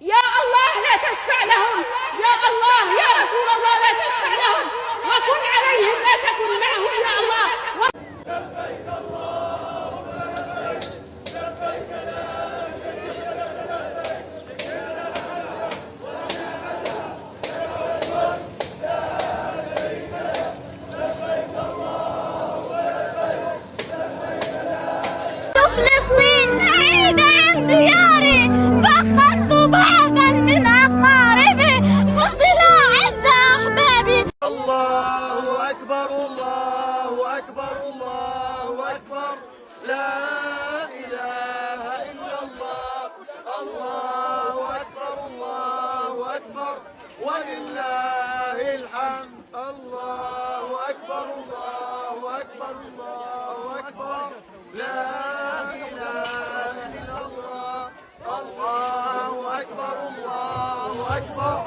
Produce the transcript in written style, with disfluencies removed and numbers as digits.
يا الله لا تشفع لهم، يا الله يا رسول الله لا تشفع لهم، وكن عليهم لا تكن معهم يا الله. لبيك اللهم لبيك، لبيك لا شريك لك لبيك، فلسطين بعيدة عن دياري، فقدت بعضا من أقاربي ضد لا عز أحبابي. الله أكبر الله أكبر الله أكبر، لا إله إلا الله، الله أكبر الله أكبر ولله الحمد. الله أكبر الله أكبر الله أكبر، لا إله إلا الله، الله أكبر الله أكبر